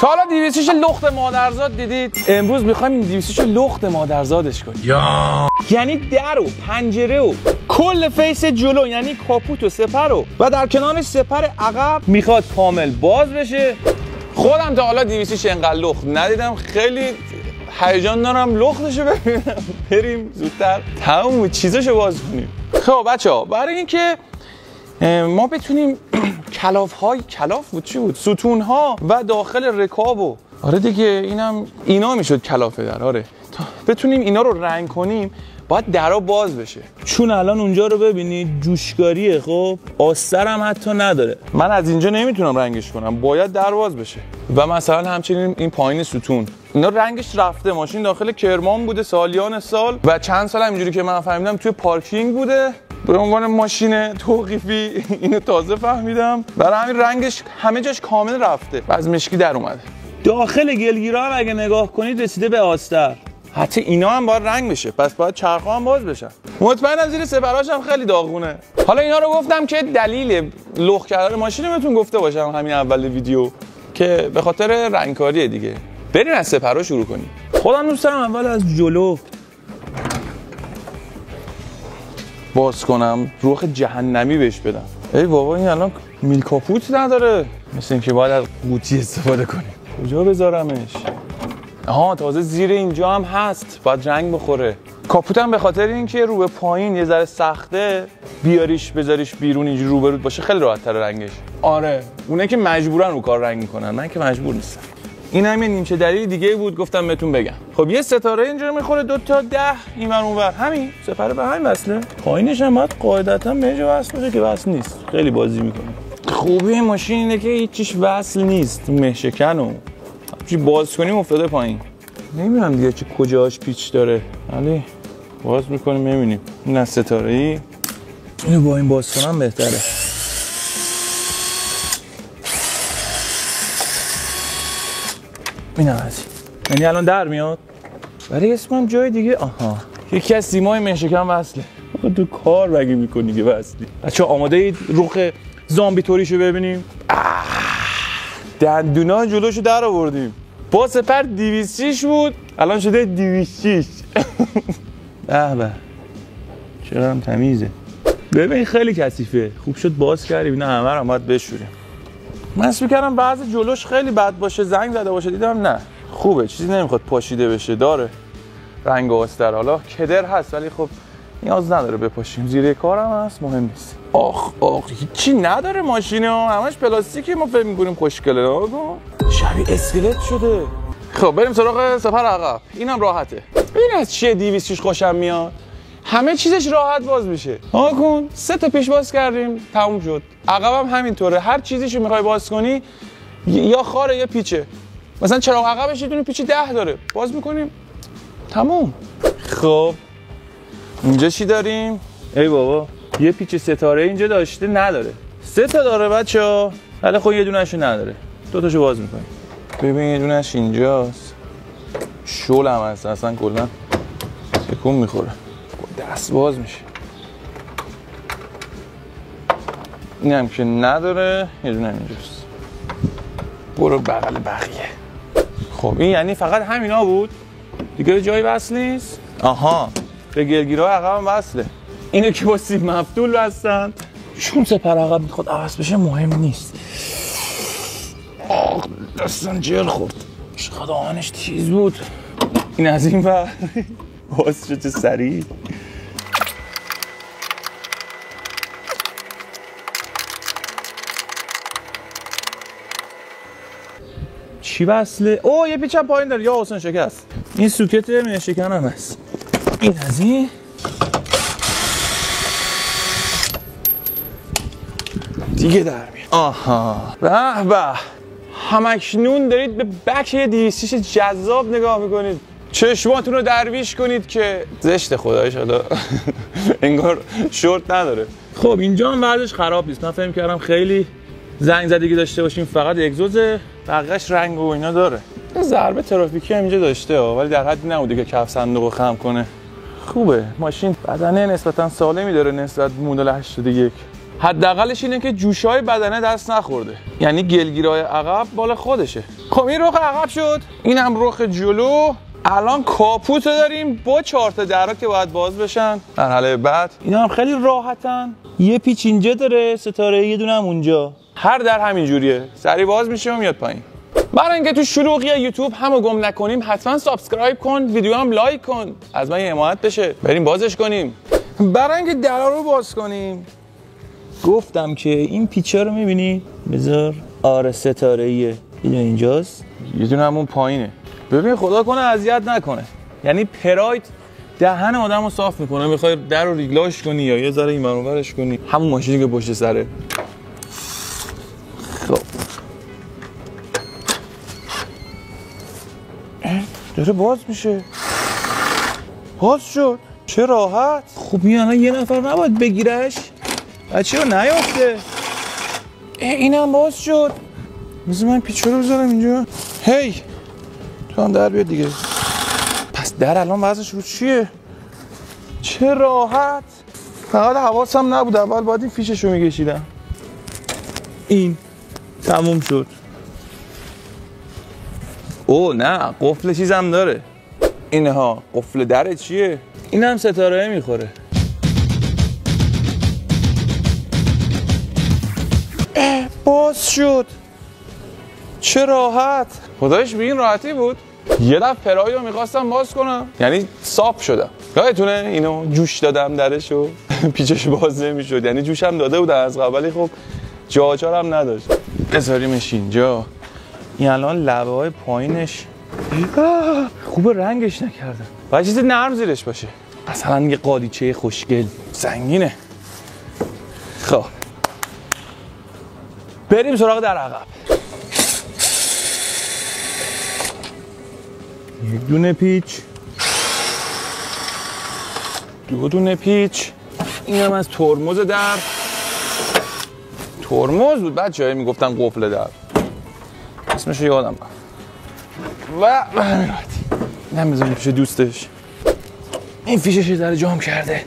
تا حالا 206 لخت مادرزاد دیدید؟ امروز میخوایم این 206 لخت مادرزادش کنیم. یعنی در و پنجره و کل فیس جلو، یعنی کاپوت و سپر و در کنارش سپر عقب میخواد کامل باز بشه. خودم تا حالا 206 انقدر لخت ندیدم، خیلی هیجان دارم لختشو ببینم. بریم زودتر تمام چیزاشو باز کنیم. خب بچه‌ها، برای اینکه ما بتونیم کلاف بود چی بود؟ ستون‌ها و داخل رکاب و آره دیگه اینا میشد کلاف در. آره تا بتونیم اینا رو رنگ کنیم باید درا باز بشه. چون الان اونجا رو ببینید جوشکاریه، خب آستر هم حتی نداره. من از اینجا نمیتونم رنگش کنم، باید در باز بشه. و مثلا همچنین این پایین ستون اینا رنگش رفته. ماشین داخل کرمان بوده سالیان سال و چند سال اینجوری که من فهمیدم توی پارکینگ بوده به عنوان ماشین توقیفی. اینو تازه فهمیدم. برای همین رنگش همه جاش کامل رفته و از مشکی در اومده. داخل گلگیرا هم اگه نگاه کنید رسیده به آستر. حتی اینا هم باید رنگ بشه، پس باید چرخ‌ها هم باز بشن. مطمئنم زیر سپراش هم خیلی داغونه. حالا اینا رو گفتم که دلیل لخت کردن ماشین بهتون گفته باشم همین اول ویدیو، که به خاطر رنگکاریه دیگه. بریم از سپرا شروع کنیم. خودم دوست دارم اول از جلو باز کنم، روخ جهنمی بهش بدم. ای بابا این الان میل کاپوت نداره، مثل اینکه باید از قوطی استفاده کنیم. کجا بذارمش؟ آها تازه زیر اینجا هم هست، باید رنگ بخوره. کاپوتم به خاطر اینکه رو به پایین یه ذره سخته، بیاریش بذاریش بیرون اینجوری روبرود باشه خیلی راحت تر رنگش. آره اونه که مجبورن رو کار رنگ میکنن، من که مجبور نیستم. این هم یه نیمچه دلیل دیگه بود گفتم بهتون بگم. خب یه ستاره اینجا میخوره 2 تا 10 اینور اونور، همین سپره به همین وصله. پایینش هم باید قاعدتا به اینجا وصل باشه که وصل نیست، خیلی بازی میکنه. خوبی این ماشین اینه که هیچیش وصل نیست، مهشکن و چی باز کنیم افتاده پایین. نمیدونم دیگه چه کجاش پیچ داره، ولی باز میکنیم میبینیم. این از ستاره‌ای اینو با این باز کنم بهتره. اینم از این، یعنی الان در میاد. ولی اسمم جای دیگه. آها یکی از سیمای مهشکن وصله. تو کار بگی میکنی که وصلی. بچه آماده اید روخ زامبی توریشو ببینیم؟ دندونا جلوشو در آوردیم. با سپر 206 بود الان شده 206. به به چرا هم تمیزه. ببین خیلی کثیفه. خوب شد باز کردیم، اینا همه رو باید بشوریم. من اسم می‌کردم بعضی جلوش خیلی بد باشه، زنگ زده باشه، دیدم نه خوبه، چیزی نمیخواد پاشیده بشه، داره رنگ آستر. حالا کدر هست ولی خب نیاز نداره بپاشیم، زیر کارم هست، مهم نیست. آخ هیچی نداره ماشینه، همش پلاستیکه. ما فکر می‌کنیم خوشگله، نگاه شبیه اسکلت شده. خب بریم سراغ سپر عقب. اینم راحته. ببین از چیه 206 خوشم میاد، همه چیزش راحت باز میشه. نگاه کن 3 تا پیش باز کردیم تموم شد. عقبم همینطوره، هر چیزیشو میخوای باز کنی یا خاره یا پیچه. مثلا چراغ عقبش یه دونه پیچ 10 داره، باز میکنیم تموم. خب اینجا چی داریم؟ ای بابا یه پیچ ستاره اینجا داشته نداره. 3 تا داره بچه‌ها، ولی خب یه دونهشو نداره. 2 تاشو باز میکنیم. ببین یه دونهش اینجاست، شل هم هست، اصلا کلا تکون میخوره، دست باز میشه. این هم که نداره، یه دونه اینجاست. برو بغل بقیه. خب این یعنی فقط همینا بود دیگه، جایی وصل نیست. آها به گلگیرهای عقب هم وصله. اینو که با سیم مفتول بستن، چون سپر عقب میخواد عوض بشه مهم نیست. آخ دستم جر خورد، چقدر آهنش تیز بود. این از این و باز شد چه سریع. چی وصله؟ اوه یه پیچم پایین داره، یا حسن شکست. این سوکت مهشکن هم هست. این از این دیگه در میاد. آها به به، همکنون دارید به بک 206 جذاب نگاه میکنید. چشماتون رو درویش کنید که زشت خدایش، حالا انگار شورت نداره. خب اینجا هم وضعش خراب نیست. من فهم کردم خیلی زنگ زدگی داشته باشیم، فقط اگزوزه، بقیه‌اش رنگ و اینا داره. یه ضربه ترافیکی هم اینجا داشته ولی در حدی نبوده که کف صندوق رو خم کنه. خوبه ماشین، بدنه نسبتا سالمی داره نسبت به مدل 81. حداقلش اینه که جوشای بدنه دست نخورده، یعنی گلگیرای عقب بال خودشه. خب این رخ عقب شد، اینم رخ جلو. الان کاپوت داریم با 4 تا درا که باید باز بشن. مرحله بعد اینا هم خیلی راحتن، یه پیچ اینجا داره ستاره، یه دونه هم اونجا. هر در همین جوریه، سری باز میشه و میاد پایین. برای اینکه تو شلوغی یوتیوب همو گم نکنیم حتما سابسکرایب کن، ویدیو هم لایک کن، از من یه حمایت بشه. بریم بازش کنیم. برای اینکه درا رو باز کنیم گفتم که این پیچا رو می‌بینی؟ بذار. آره ستاره‌ایه. یه دونه اینجاست، یه دونه همون پایینه. ببین خدا کنه اذیت نکنه. یعنی پراید دهن آدمو صاف میکنه. میخوای در رو ریگلاش کنی یا یه ذره این برابرش کنی، همون ماشینی که پشت سره. خب داره باز میشه. باز شد. چه راحت. خب الان یه نفر نباید بگیرش، بچه ها نیافته. اینم باز شد. بذار من پیچه رو بذارم اینجا. هی تو هم در بیاد دیگه. پس در الان وضعش رو چیه؟ چه راحت. فقط حواسم نبود، اول باید این فیشش رو میکشیدم. این تموم شد. او نه، قفل چیزم داره. اینها قفل در چیه؟ این هم ستاره میخوره. باز شد. چه راحت. خدایش به این راحتی بود. یه دفعه پراید رو میخواستم باز کنم، یعنی صاف شدم. یادتونه اینو جوش دادم درش و پیچش باز نمیشد، یعنی جوشم داده بودم از قبلی. خب جاچارم نداشت. بذاریمش اینجا. این الان لبه های پایینش خوب رنگش نکردم، باید چیز نرم زیرش باشه، مثلا یه قالیچه خوشگل. سنگینه. خب بریم سراغ در عقب. یک دونه پیچ، دو دونه پیچ. این هم از ترمز در. ترمز بود بچه‌ها میگفتن قفل در، اسمش رو یادم رفت. و به همین راحتی. اینم بذاریم پیش دوستش. این فیشش یه ذره جام کرده.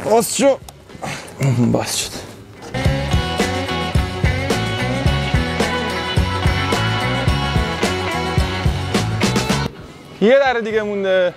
باز شد. باز شد. یه در دیگه مونده.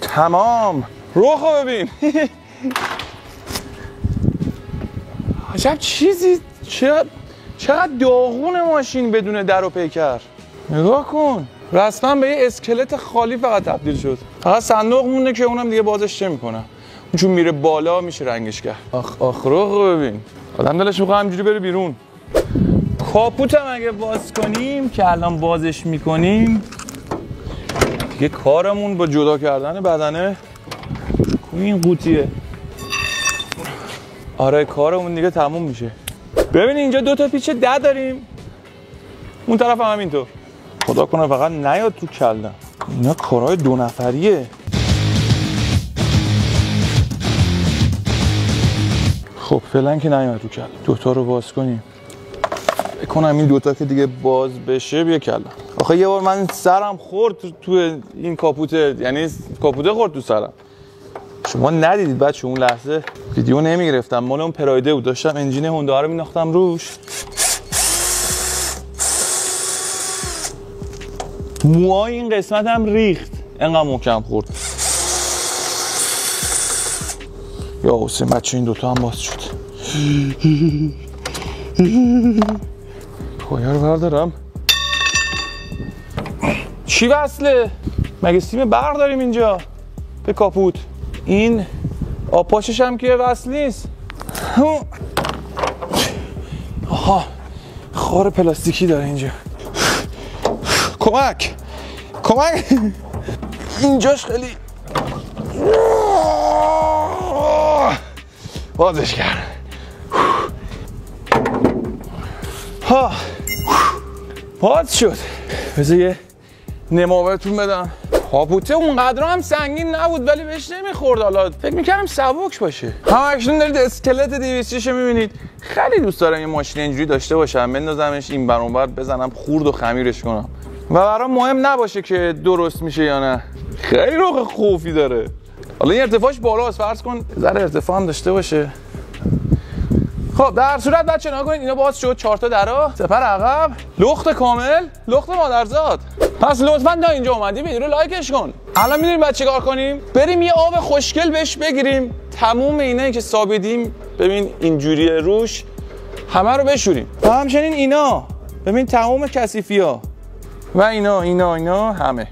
تمام. روخو ببین. عجب چیزی. چقدر داغون ماشین بدون در و پیکر. نگاه کن. رسما به یه اسکلت خالی فقط تبدیل شد. فقط صندوق مونده که اونم دیگه بازش نمی‌کنه. چون میره بالا میشه رنگش کرد. آخ روخو ببین. آدم دلش می‌خواد همینجوری بره بیرون. کاپوت هم اگه باز کنیم که الان بازش می‌کنیم، دیگه کارمون با جدا کردن بدنه این قوطیه. آره کارمون دیگه تموم میشه. ببین اینجا 2 تا پیچ 10 داریم، اون طرف هم همینطور. خدا کنه فقط نیاد تو کلم. اینا کارهای 2 نفریه. خب فعلا که نیاد تو کلم. 2 تا رو باز کنیم. بکنم این 2 تا که دیگه باز بشه بیا کلم. آخه یه بار من سرم خورد تو این کاپوته، یعنی کاپوته خورد تو سرم. شما ندیدید بچه، اون لحظه ویدیو نمیگرفتم، مال اون پرایده بود، داشتم انجین هوندا رو مینداختم روش. موهای این قسمت هم ریخت، انقدر محکم خورد. یا حسین بچه این 2 تا هم باز شد. پایه رو بردارم. چی وصله؟ مگه سیم برق داریم اینجا به کاپوت؟ این آپاشش هم که وصل نیست. آها خار پلاستیکی داره اینجا. کمک اینجاش خیلی بازش کرد. باز شد. بذار یه نما بهتون بدم. کاپوته اونقدر هم سنگین نبود ولی بهش نمیخورد. حالا فکر میکردم سبک باشه. همکنون دارید اسکلت 200 رو میبینید. خیلی دوست دارم یه ماشین اینجوری داشته باشم، بندازمش این بر اون بر، بزنم خورد و خمیرش کنم. و برام مهم نباشه که درست میشه یا نه. خیلی رخ خوفی داره. حالا این ارتفاعش بالاست، فرض کن ذره ارتفاع هم داشته باشه. خب در صورت بچه نگاه کنید اینا باز شد 4 تا درا، سپر عقب، لخت کامل، لخت مادرزاد. پس لطفاً تا اینجا اومدی ویدیو رو لایکش کن. الان می‌دونیم بعد چیکار کنیم؟ بریم یه آب خوشگل بهش بگیریم، تموم اینایی که سابیدیم ببین اینجوریه روش همه رو بشوریم. و همچنین اینا ببین تموم کثیفی‌ها و اینا همه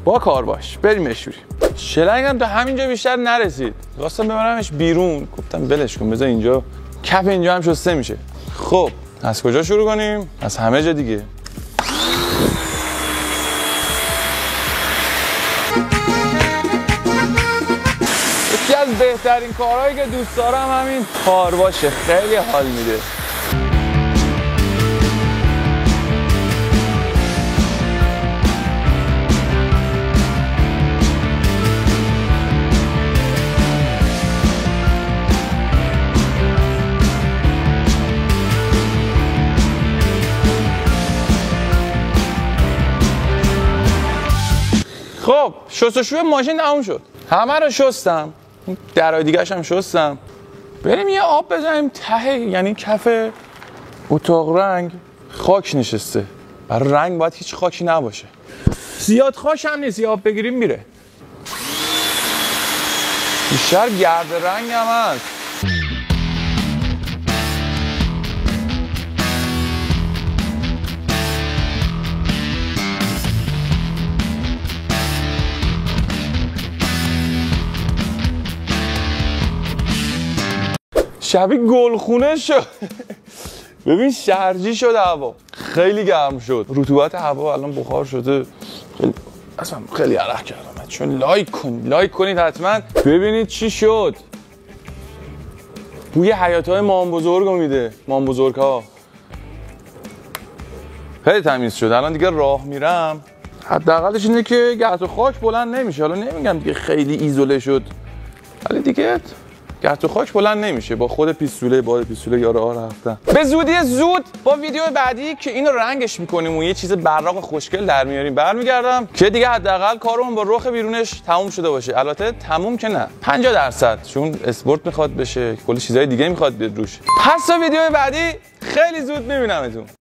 با کار باش بریم بشوریم. شلنگم تا همینجا بیشتر نرسید، خواستم ببرمش بیرون، گفتم ولش کن بذار اینجا، کف اینجا هم شسته میشه. خب از کجا شروع کنیم؟ از همه جا دیگه. یکی از بهترین کارهایی که دوست دارم همین کار باشه، خیلی حال میده. خب شستشوی ماشین تموم شد، همه رو شستم، درای دیگه‌ش هم شستم. بریم یه آب بزنیم ته، یعنی کف اتاق رنگ خاک نشسته، برای رنگ باید هیچ خاکی نباشه. زیاد خاک هم نیست، یه آب بگیریم میره. بیشتر گرد رنگ هم هست. شبیه گلخونه شد. ببین شرجی شد هوا، خیلی گرم شد، رطوبت هوا الان بخار شده، اصلا خیلی عرق کردم. چون لایک کنید حتما ببینید چی شد. بوی حیاط‌های مام بزرگ میده، مام بزرگ ها خیلی تمیز شد. الان دیگه راه میرم حداقلش اینه که گرد و خاک بلند نمیشه. حالا نمیگم دیگه خیلی ایزوله شد، ولی دیگه گرد و خاک بلند نمیشه. با خود پیستوله باد پیستوله یا راه رفتن. به زودی زود با ویدیو بعدی که اینو رنگش میکنیم و یه چیز براق خوشگل در میاریم برمیگردم که دیگه حداقل کارمون با رخ بیرونش تموم شده باشه. البته تموم که نه، 50%، چون اسپورت میخواد بشه، کلی چیزای دیگه میخواد بیاد روش. پس تا ویدیو بعدی خیلی زود میبینمتون.